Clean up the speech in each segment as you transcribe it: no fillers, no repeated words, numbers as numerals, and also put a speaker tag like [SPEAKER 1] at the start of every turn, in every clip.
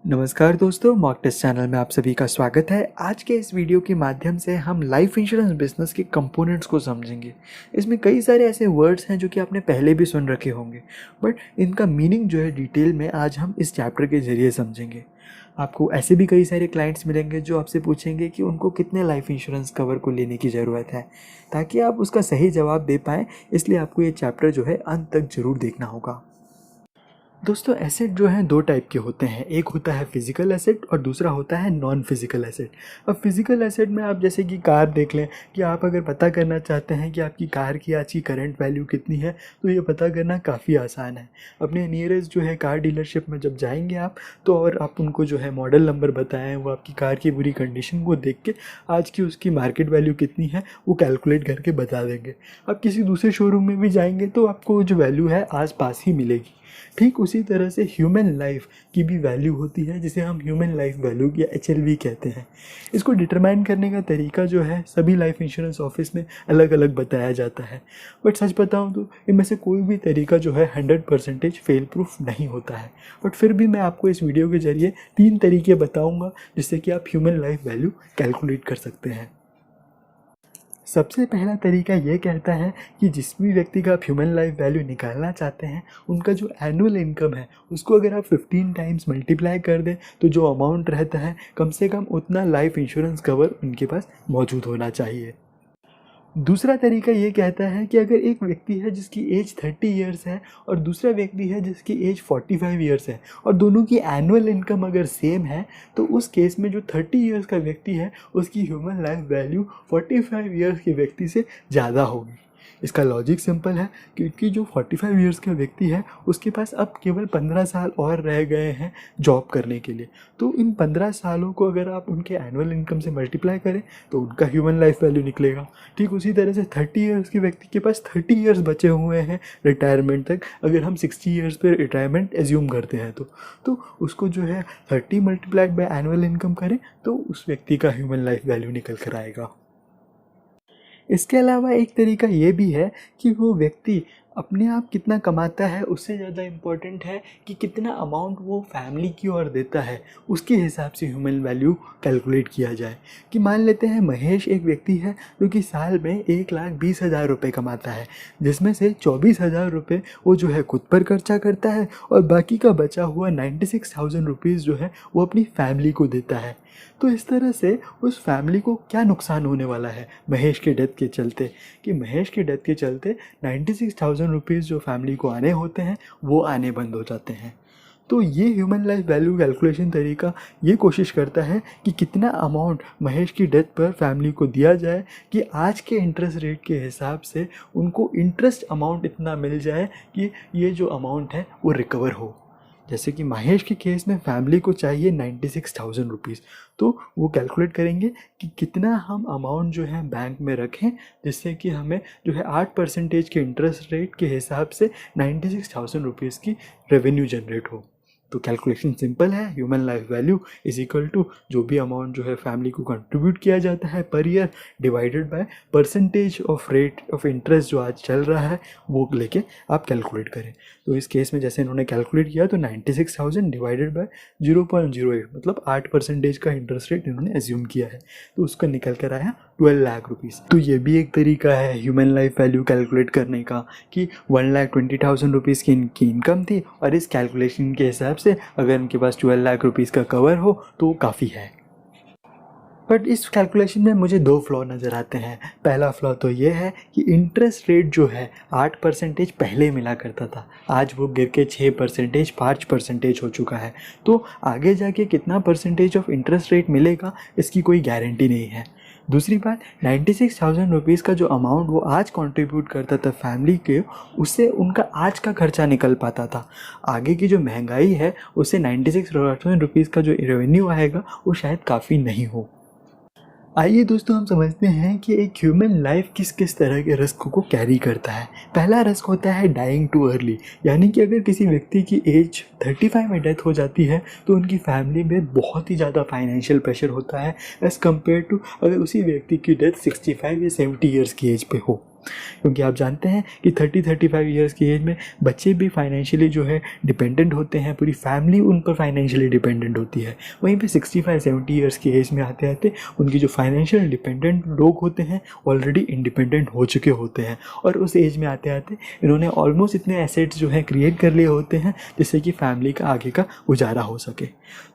[SPEAKER 1] नमस्कार दोस्तों, mock test channel में आप सभी का स्वागत है। आज के इस वीडियो के माध्यम से हम लाइफ इंश्योरेंस बिजनेस के कंपोनेंट्स को समझेंगे। इसमें कई सारे ऐसे वर्ड्स हैं जो कि आपने पहले भी सुन रखे होंगे, बट इनका मीनिंग जो है डिटेल में आज हम इस चैप्टर के ज़रिए समझेंगे। आपको ऐसे भी कई सारे क्लाइंट्स मिलेंगे जो आपसे पूछेंगे कि उनको कितने लाइफ इंश्योरेंस कवर को लेने की ज़रूरत है, ताकि आप उसका सही जवाब दे पाएँ। इसलिए आपको ये चैप्टर जो है अंत तक ज़रूर देखना होगा। दोस्तों, एसेट जो हैं दो टाइप के होते हैं। एक होता है फिजिकल एसेट और दूसरा होता है नॉन फिजिकल एसेट। अब फिजिकल एसेट में आप जैसे कि कार देख लें कि आप अगर पता करना चाहते हैं कि आपकी कार की आज की करंट वैल्यू कितनी है, तो ये पता करना काफ़ी आसान है। अपने नियरेस्ट जो है कार डीलरशिप में जब जाएंगे आप, तो और आप उनको जो है मॉडल नंबर बताएं, वो आपकी कार की पूरी कंडीशन को देख के आज की उसकी मार्केट वैल्यू कितनी है वो कैलकुलेट करके बता देंगे। आप किसी दूसरे शोरूम में भी जाएंगे तो आपको जो वैल्यू है आस पास ही मिलेगी। ठीक उसी तरह से ह्यूमन लाइफ की भी वैल्यू होती है, जिसे हम ह्यूमन लाइफ वैल्यू या HLV कहते हैं। इसको डिटरमाइन करने का तरीका जो है सभी लाइफ इंश्योरेंस ऑफिस में अलग अलग बताया जाता है, बट सच बताऊं तो इनमें से कोई भी तरीका जो है 100% फेल प्रूफ नहीं होता है। बट फिर भी मैं आपको इस वीडियो के ज़रिए 3 तरीके बताऊँगा जिससे कि आप ह्यूमन लाइफ वैल्यू कैलकुलेट कर सकते हैं। सबसे पहला तरीका ये कहता है कि जिस भी व्यक्ति का आप ह्यूमन लाइफ वैल्यू निकालना चाहते हैं, उनका जो एनुअल इनकम है उसको अगर आप 15 टाइम्स मल्टीप्लाई कर दें तो जो अमाउंट रहता है कम से कम उतना लाइफ इंश्योरेंस कवर उनके पास मौजूद होना चाहिए। दूसरा तरीका ये कहता है कि अगर एक व्यक्ति है जिसकी एज 30 ईयर्स है और दूसरा व्यक्ति है जिसकी एज 45 ईयर्स है और दोनों की एनुअल इनकम अगर सेम है, तो उस केस में जो 30 ईयर्स का व्यक्ति है उसकी ह्यूमन लाइफ वैल्यू 45 ईयर्स के व्यक्ति से ज़्यादा होगी। इसका लॉजिक सिंपल है, क्योंकि जो 45 ईयर्स का व्यक्ति है उसके पास अब केवल 15 साल और रह गए हैं जॉब करने के लिए। तो इन 15 सालों को अगर आप उनके एनुअल इनकम से मल्टीप्लाई करें तो उनका ह्यूमन लाइफ वैल्यू निकलेगा। ठीक उसी तरह से 30 ईयर्स के व्यक्ति के पास 30 ईयर्स बचे हुए हैं रिटायरमेंट तक। अगर हम 60 ईयर्स पर रिटायरमेंट एज्यूम करते हैं तो उसको जो है 30 मल्टीप्लाइड बाय एनुअल इनकम करें तो उस व्यक्ति का ह्यूमन लाइफ वैल्यू निकल कर आएगा। इसके अलावा एक तरीका ये भी है कि वो व्यक्ति अपने आप कितना कमाता है उससे ज़्यादा इम्पोर्टेंट है कि कितना अमाउंट वो फैमिली की ओर देता है, उसके हिसाब से ह्यूमन वैल्यू कैलकुलेट किया जाए। कि मान लेते हैं महेश एक व्यक्ति है जो कि साल में 1,20,000 रुपये कमाता है, जिसमें से 24,000 रुपये वो जो है खुद पर खर्चा करता है और बाकी का बचा हुआ 96,000 रुपीज़ जो है वो अपनी फैमिली को देता है। तो इस तरह से उस फैमिली को क्या नुकसान होने वाला है महेश के डेथ के चलते, कि महेश के डेथ के चलते 96,000 रुपीज़ जो फैमिली को आने होते हैं वो आने बंद हो जाते हैं। तो ये ह्यूमन लाइफ वैल्यू कैलकुलेशन तरीका ये कोशिश करता है कि कितना अमाउंट महेश की डेथ पर फैमिली को दिया जाए कि आज के इंटरेस्ट रेट के हिसाब से उनको इंटरेस्ट अमाउंट इतना मिल जाए कि ये जो अमाउंट है वो रिकवर हो। जैसे कि महेश के केस में फैमिली को चाहिए 96,000 रुपीज़, तो वो कैलकुलेट करेंगे कि कितना हम अमाउंट जो है बैंक में रखें जिससे कि हमें जो है 8% के इंटरेस्ट रेट के हिसाब से 96,000 रुपीज़ की रेवेन्यू जनरेट हो। तो कैलकुलेशन सिंपल है, human life value is equal to जो भी अमाउंट जो है फैमिली को कंट्रीब्यूट किया जाता है per year divided by percentage of rate of interest जो आज चल रहा है वो लेके आप कैलकुलेट करें। तो इस केस में जैसे इन्होंने कैलकुलेट किया तो 96,000 डिवाइडेड बाय 0.08 मतलब 8% का इंटरेस्ट रेट इन्होंने एज्यूम किया है, तो उसका निकल कर आया 12 लाख रुपीज़। तो ये भी एक तरीका है ह्यूमन लाइफ वैल्यू कैलकुलेट करने का कि 1,20,000 रुपीज़ की इनकी इनकम थी और इस कैलकुलेशन के हिसाब से अगर इनके पास 12 लाख रुपीज़ का कवर हो तो काफ़ी है। बट इस कैलकुलेशन में मुझे 2 फ्लॉ नज़र आते हैं। पहला फ्लॉ तो ये है कि इंटरेस्ट रेट जो है 8% पहले मिला करता था, आज वो गिर के 6% 5% हो चुका है। तो आगे जाके कितना परसेंटेज ऑफ इंटरेस्ट रेट मिलेगा इसकी कोई गारंटी नहीं है। दूसरी बात, 96,000 रुपीज़ का जो अमाउंट वो आज कंट्रीब्यूट करता था फैमिली के, उससे उनका आज का खर्चा निकल पाता था। आगे की जो महंगाई है उससे 96,000 रुपीज़ का जो रेवेन्यू आएगा वो शायद काफ़ी नहीं हो। आइए दोस्तों, हम समझते हैं कि एक ह्यूमन लाइफ किस किस तरह के रिस्क को कैरी करता है। पहला रिस्क होता है डाइंग टू अर्ली, यानी कि अगर किसी व्यक्ति की एज 35 में डेथ हो जाती है तो उनकी फैमिली में बहुत ही ज़्यादा फाइनेंशियल प्रेशर होता है एज़ कम्पेयर टू अगर उसी व्यक्ति की डेथ 65 या 70 ईयर्स की एज पे हो। क्योंकि आप जानते हैं कि 30-35 ईयर्स की एज में बच्चे भी फाइनेंशियली जो है डिपेंडेंट होते हैं, पूरी फैमिली उन पर फाइनेंशियली डिपेंडेंट होती है। वहीं पे 65-70 ईयर्स की एज में आते आते उनकी जो फाइनेंशियल डिपेंडेंट लोग होते हैं ऑलरेडी इंडिपेंडेंट हो चुके होते हैं, और उस एज में आते आते इन्होंने ऑलमोस्ट इतने एसेट्स जो हैं क्रिएट कर लिए होते हैं जिससे कि फैमिली का आगे का गुजारा हो सके।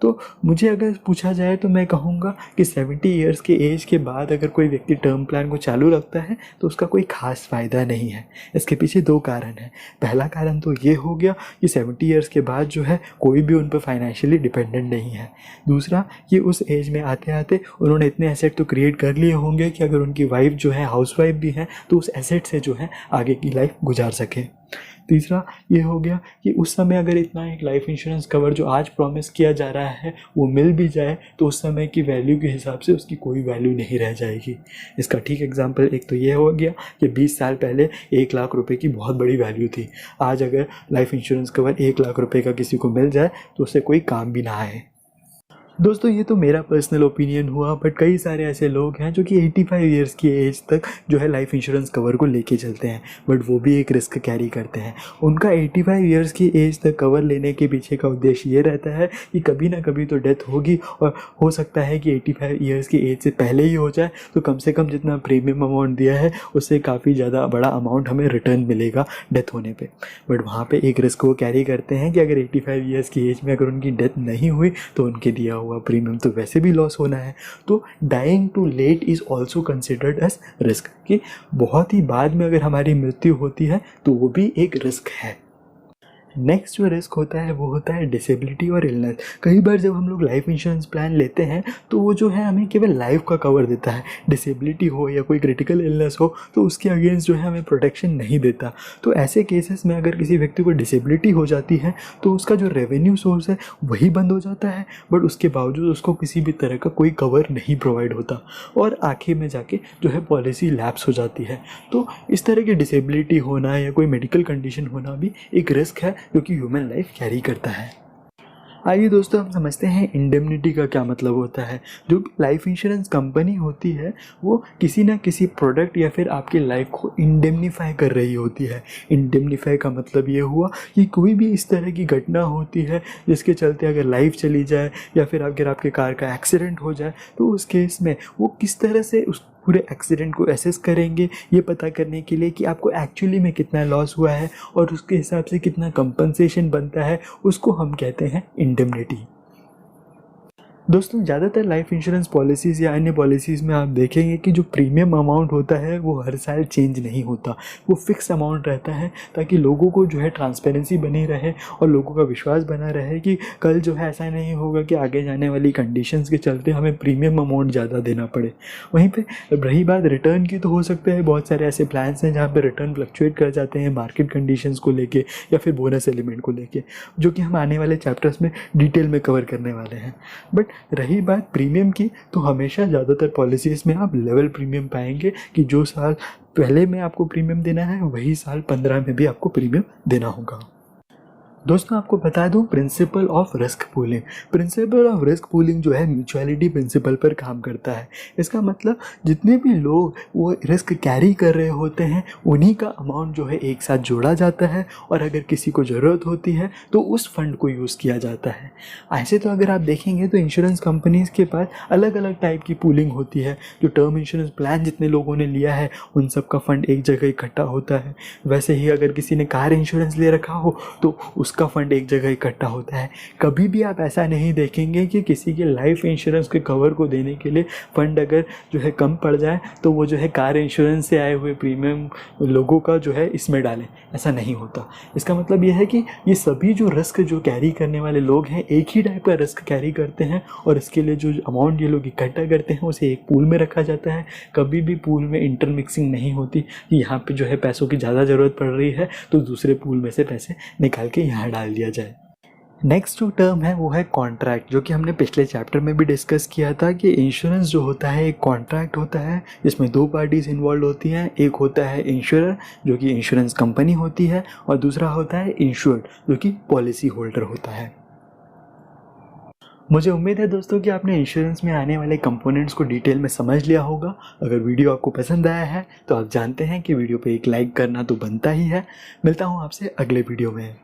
[SPEAKER 1] तो मुझे अगर पूछा जाए तो मैं कहूँगा कि 70 ईयर्स के एज के बाद अगर कोई व्यक्ति टर्म प्लान को चालू रखता है तो उसका कोई खास फ़ायदा नहीं है। इसके पीछे दो कारण हैं। पहला कारण तो ये हो गया कि 70 ईयर्स के बाद जो है कोई भी उन पर फाइनेंशियली डिपेंडेंट नहीं है। दूसरा, ये उस एज में आते आते उन्होंने इतने एसेट तो क्रिएट कर लिए होंगे कि अगर उनकी वाइफ जो है हाउस वाइफ भी है तो उस एसेट से जो है आगे की लाइफ गुजार सके। तीसरा ये हो गया कि उस समय अगर इतना एक लाइफ इंश्योरेंस कवर जो आज प्रॉमिस किया जा रहा है वो मिल भी जाए तो उस समय की वैल्यू के हिसाब से उसकी कोई वैल्यू नहीं रह जाएगी। इसका ठीक एग्जांपल एक तो ये हो गया कि 20 साल पहले 1 लाख रुपए की बहुत बड़ी वैल्यू थी। आज अगर लाइफ इंश्योरेंस कवर 1 लाख रुपए का किसी को मिल जाए तो उससे कोई काम भी ना आए। दोस्तों ये तो मेरा पर्सनल ओपिनियन हुआ, बट कई सारे ऐसे लोग हैं जो कि 85 ईयर्स की एज तक जो है लाइफ इंश्योरेंस कवर को लेके चलते हैं, बट वो भी एक रिस्क कैरी करते हैं। उनका 85 ईयर्स की एज तक कवर लेने के पीछे का उद्देश्य ये रहता है कि कभी ना कभी तो डेथ होगी, और हो सकता है कि 85 ईयर्स की एज से पहले ही हो जाए तो कम से कम जितना प्रीमियम अमाउंट दिया है उससे काफ़ी ज़्यादा बड़ा अमाउंट हमें रिटर्न मिलेगा डेथ होने पर। बट वहाँ पर एक रिस्क वो कैरी करते हैं कि अगर 85 ईयर्स की एज में अगर उनकी डेथ नहीं हुई तो उनके दिया हुआ प्रीमियम तो वैसे भी लॉस होना है। तो dying too late is also considered as risk, कि बहुत ही बाद में अगर हमारी मृत्यु होती है तो वो भी एक रिस्क है। नेक्स्ट जो रिस्क होता है वो होता है डिसेबिलिटी और इलनेस। कई बार जब हम लोग लाइफ इंश्योरेंस प्लान लेते हैं तो वो जो है हमें केवल लाइफ का कवर देता है, डिसेबिलिटी हो या कोई क्रिटिकल इलनेस हो तो उसके अगेंस्ट जो है हमें प्रोटेक्शन नहीं देता। तो ऐसे केसेस में अगर किसी व्यक्ति को डिसेबिलिटी हो जाती है तो उसका जो रेवेन्यू सोर्स है वही बंद हो जाता है, बट उसके बावजूद उसको किसी भी तरह का कोई कवर नहीं प्रोवाइड होता और आखिर में जाके जो है पॉलिसी लैप्स हो जाती है। तो इस तरह की डिसेबिलिटी होना या कोई मेडिकल कंडीशन होना भी एक रिस्क है जो कि ह्यूमन लाइफ कैरी करता है। आइए दोस्तों हम समझते हैं इंडेमनिटी का क्या मतलब होता है। जो लाइफ इंश्योरेंस कंपनी होती है वो किसी ना किसी प्रोडक्ट या फिर आपकी लाइफ को इंडेमनीफाई कर रही होती है। इंडेमनीफाई का मतलब ये हुआ कि कोई भी इस तरह की घटना होती है जिसके चलते अगर लाइफ चली जाए या फिर अगर आपके कार का एक्सीडेंट हो जाए तो उस केस में वो किस तरह से उस पूरे एक्सीडेंट को एसेस करेंगे ये पता करने के लिए कि आपको एक्चुअली में कितना लॉस हुआ है और उसके हिसाब से कितना कंपनसेशन बनता है, उसको हम कहते हैं इंडेमनिटी। दोस्तों ज़्यादातर लाइफ इंश्योरेंस पॉलिसीज़ या अन्य पॉलिसीज़ में आप देखेंगे कि जो प्रीमियम अमाउंट होता है वो हर साल चेंज नहीं होता, वो फिक्स अमाउंट रहता है ताकि लोगों को जो है ट्रांसपेरेंसी बनी रहे और लोगों का विश्वास बना रहे कि कल जो है ऐसा नहीं होगा कि आगे जाने वाली कंडीशंस के चलते हमें प्रीमियम अमाउंट ज़्यादा देना पड़े। वहीं पर रही बात रिटर्न की, तो हो सकता है बहुत सारे ऐसे प्लान्स हैं जहाँ पर रिटर्न फ्लक्चुएट कर जाते हैं मार्केट कंडीशंस को लेके या फिर बोनस एलिमेंट को लेके, जो कि हम आने वाले चैप्टर्स में डिटेल में कवर करने वाले हैं। बट रही बात प्रीमियम की, तो हमेशा ज़्यादातर पॉलिसीज़ में आप लेवल प्रीमियम पाएंगे कि जो साल पहले में आपको प्रीमियम देना है वही साल 15 में भी आपको प्रीमियम देना होगा। दोस्तों आपको बता दूं principle of risk pooling. Principle of risk pooling जो है म्यूचुअलिटी प्रिंसिपल पर काम करता है। इसका मतलब जितने भी लोग वो रिस्क कैरी कर रहे होते हैं उन्हीं का अमाउंट जो है एक साथ जोड़ा जाता है और अगर किसी को ज़रूरत होती है तो उस फंड को यूज़ किया जाता है। ऐसे तो अगर आप देखेंगे तो इंश्योरेंस कंपनीज़ के पास अलग अलग टाइप की पूलिंग होती है। जो टर्म इंश्योरेंस प्लान जितने लोगों ने लिया है उन सब का फंड एक जगह इकट्ठा होता है। वैसे ही अगर किसी ने कार इंश्योरेंस ले रखा हो तो उसका फंड एक जगह इकट्ठा होता है। कभी भी आप ऐसा नहीं देखेंगे कि किसी के लाइफ इंश्योरेंस के कवर को देने के लिए फंड अगर जो है कम पड़ जाए तो वो जो है कार इंश्योरेंस से आए हुए प्रीमियम लोगों का जो है इसमें डालें, ऐसा नहीं होता। इसका मतलब यह है कि ये सभी जो रिस्क जो कैरी करने वाले लोग हैं एक ही टाइप का रिस्क कैरी करते हैं और इसके लिए जो अमाउंट ये लोग इकट्ठा करते हैं उसे एक पूल में रखा जाता है। कभी भी पूल में इंटरमिक्सिंग नहीं होती कि यहाँ पे जो है पैसों की ज़्यादा ज़रूरत पड़ रही है तो दूसरे पूल में से पैसे निकाल के यहाँ डाल दिया जाए। नेक्स्ट जो टर्म है वो है कॉन्ट्रैक्ट, जो कि हमने पिछले चैप्टर में भी डिस्कस किया था कि इंश्योरेंस जो होता है एक कॉन्ट्रैक्ट होता है जिसमें दो पार्टीज इन्वॉल्व होती हैं। एक होता है इंश्योरर जो कि इंश्योरेंस कंपनी होती है और दूसरा होता है इंश्योर्ड जो कि पॉलिसी होल्डर होता है। मुझे उम्मीद है दोस्तों कि आपने इंश्योरेंस में आने वाले कंपोनेंट्स को डिटेल में समझ लिया होगा। अगर वीडियो आपको पसंद आया है तो आप जानते हैं कि वीडियो पे एक लाइक करना तो बनता ही है। मिलता हूँ आपसे अगले वीडियो में।